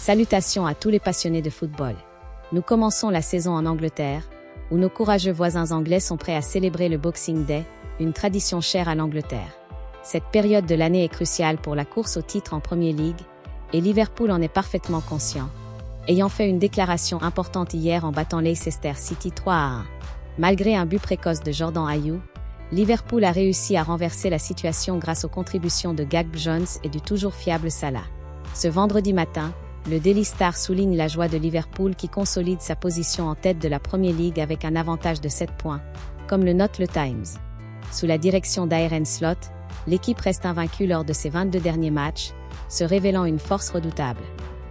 Salutations à tous les passionnés de football. Nous commençons la saison en Angleterre, où nos courageux voisins anglais sont prêts à célébrer le Boxing Day, une tradition chère à l'Angleterre. Cette période de l'année est cruciale pour la course au titre en Premier League, et Liverpool en est parfaitement conscient, ayant fait une déclaration importante hier en battant Leicester City 3-1. Malgré un but précoce de Jordan Ayew, Liverpool a réussi à renverser la situation grâce aux contributions de Gakpo Jones et du toujours fiable Salah. Ce vendredi matin, le Daily Star souligne la joie de Liverpool qui consolide sa position en tête de la Premier League avec un avantage de 7 points, comme le note le Times. Sous la direction d'Aaron Slot, l'équipe reste invaincue lors de ses 22 derniers matchs, se révélant une force redoutable.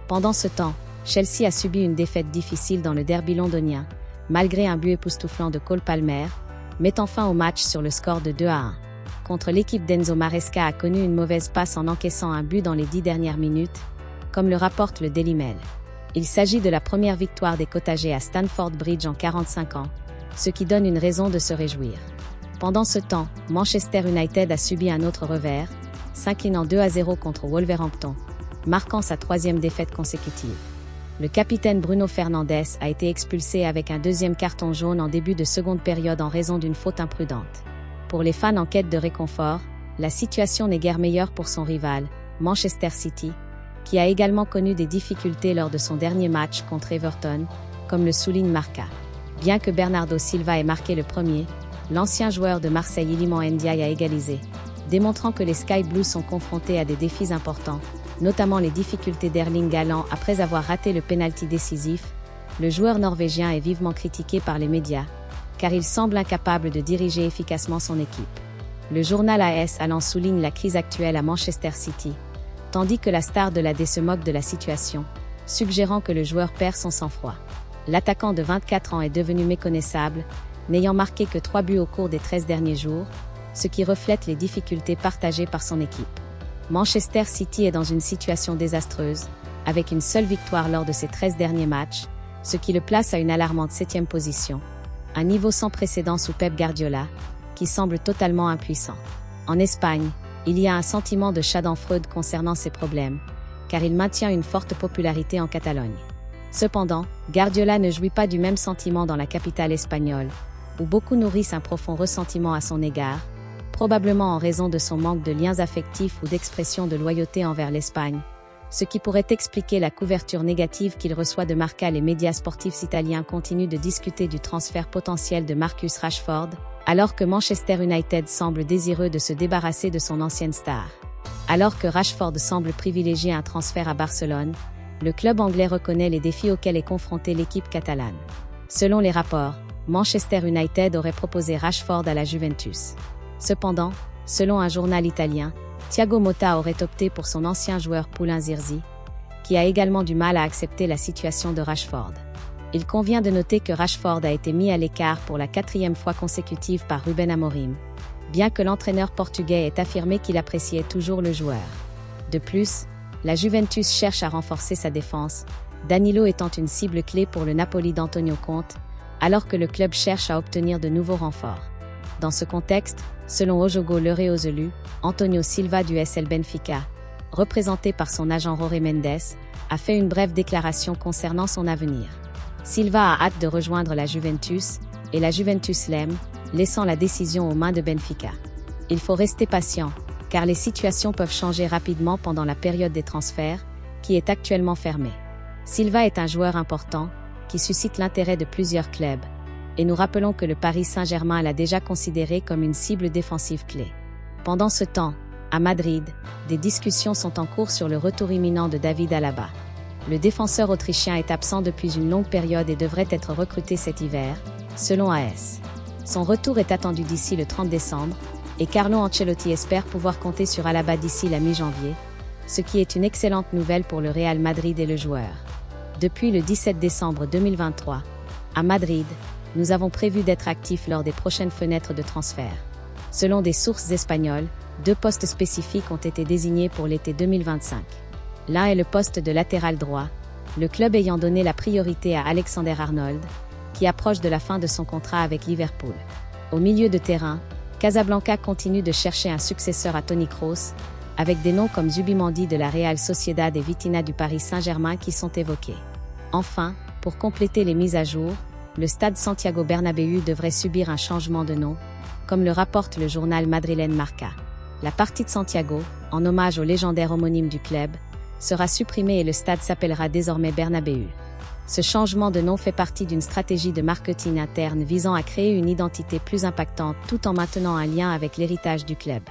Pendant ce temps, Chelsea a subi une défaite difficile dans le derby londonien, malgré un but époustouflant de Cole Palmer, mettant fin au match sur le score de 2-1. Contre l'équipe d'Enzo Maresca a connu une mauvaise passe en encaissant un but dans les 10 dernières minutes, comme le rapporte le Daily Mail. Il s'agit de la première victoire des Cottagers à Stamford Bridge en 45 ans, ce qui donne une raison de se réjouir. Pendant ce temps, Manchester United a subi un autre revers, s'inclinant 2-0 contre Wolverhampton, marquant sa 3e défaite consécutive. Le capitaine Bruno Fernandes a été expulsé avec un 2e carton jaune en début de seconde période en raison d'une faute imprudente. Pour les fans en quête de réconfort, la situation n'est guère meilleure pour son rival, Manchester City, qui a également connu des difficultés lors de son dernier match contre Everton, comme le souligne Marca. Bien que Bernardo Silva ait marqué le premier, l'ancien joueur de Marseille Iliman Ndiaye a égalisé, démontrant que les Sky Blues sont confrontés à des défis importants, notamment les difficultés d'Erling Haaland après avoir raté le pénalty décisif. Le joueur norvégien est vivement critiqué par les médias, car il semble incapable de diriger efficacement son équipe. Le journal AS allant souligne la crise actuelle à Manchester City, tandis que la star de l'AD se moque de la situation, suggérant que le joueur perd son sang-froid. L'attaquant de 24 ans est devenu méconnaissable, n'ayant marqué que 3 buts au cours des 13 derniers jours, ce qui reflète les difficultés partagées par son équipe. Manchester City est dans une situation désastreuse, avec une seule victoire lors de ses 13 derniers matchs, ce qui le place à une alarmante 7e position, un niveau sans précédent sous Pep Guardiola, qui semble totalement impuissant. En Espagne, il y a un sentiment de schadenfreude concernant ses problèmes, car il maintient une forte popularité en Catalogne. Cependant, Guardiola ne jouit pas du même sentiment dans la capitale espagnole, où beaucoup nourrissent un profond ressentiment à son égard, probablement en raison de son manque de liens affectifs ou d'expression de loyauté envers l'Espagne, ce qui pourrait expliquer la couverture négative qu'il reçoit de Marca. Les médias sportifs italiens continuent de discuter du transfert potentiel de Marcus Rashford, alors que Manchester United semble désireux de se débarrasser de son ancienne star. Alors que Rashford semble privilégier un transfert à Barcelone, le club anglais reconnaît les défis auxquels est confrontée l'équipe catalane. Selon les rapports, Manchester United aurait proposé Rashford à la Juventus. Cependant, selon un journal italien, Thiago Motta aurait opté pour son ancien joueur Poulain Zirzi, qui a également du mal à accepter la situation de Rashford. Il convient de noter que Rashford a été mis à l'écart pour la 4e fois consécutive par Ruben Amorim, bien que l'entraîneur portugais ait affirmé qu'il appréciait toujours le joueur. De plus, la Juventus cherche à renforcer sa défense, Danilo étant une cible clé pour le Napoli d'Antonio Conte, alors que le club cherche à obtenir de nouveaux renforts. Dans ce contexte, selon Ojogo Lereozelu, Antonio Silva du SL Benfica, représenté par son agent Jorge Mendes, a fait une brève déclaration concernant son avenir. Silva a hâte de rejoindre la Juventus, et la Juventus l'aime, laissant la décision aux mains de Benfica. Il faut rester patient, car les situations peuvent changer rapidement pendant la période des transferts, qui est actuellement fermée. Silva est un joueur important, qui suscite l'intérêt de plusieurs clubs, et nous rappelons que le Paris Saint-Germain l'a déjà considéré comme une cible défensive clé. Pendant ce temps, à Madrid, des discussions sont en cours sur le retour imminent de David Alaba. Le défenseur autrichien est absent depuis une longue période et devrait être recruté cet hiver, selon AS. Son retour est attendu d'ici le 30 décembre, et Carlo Ancelotti espère pouvoir compter sur Alaba d'ici la mi-janvier, ce qui est une excellente nouvelle pour le Real Madrid et le joueur. Depuis le 17 décembre 2023, à Madrid, nous avons prévu d'être actifs lors des prochaines fenêtres de transfert. Selon des sources espagnoles, 2 postes spécifiques ont été désignés pour l'été 2025. L'un est le poste de latéral droit, le club ayant donné la priorité à Alexander Arnold, qui approche de la fin de son contrat avec Liverpool. Au milieu de terrain, Casablanca continue de chercher un successeur à Toni Kroos, avec des noms comme Zubimendi de la Real Sociedad et Vitinha du Paris Saint-Germain qui sont évoqués. Enfin, pour compléter les mises à jour, le stade Santiago Bernabéu devrait subir un changement de nom, comme le rapporte le journal madrilène Marca. La partie de Santiago, en hommage au légendaire homonyme du club, sera supprimée et le stade s'appellera désormais Bernabéu. Ce changement de nom fait partie d'une stratégie de marketing interne visant à créer une identité plus impactante tout en maintenant un lien avec l'héritage du club.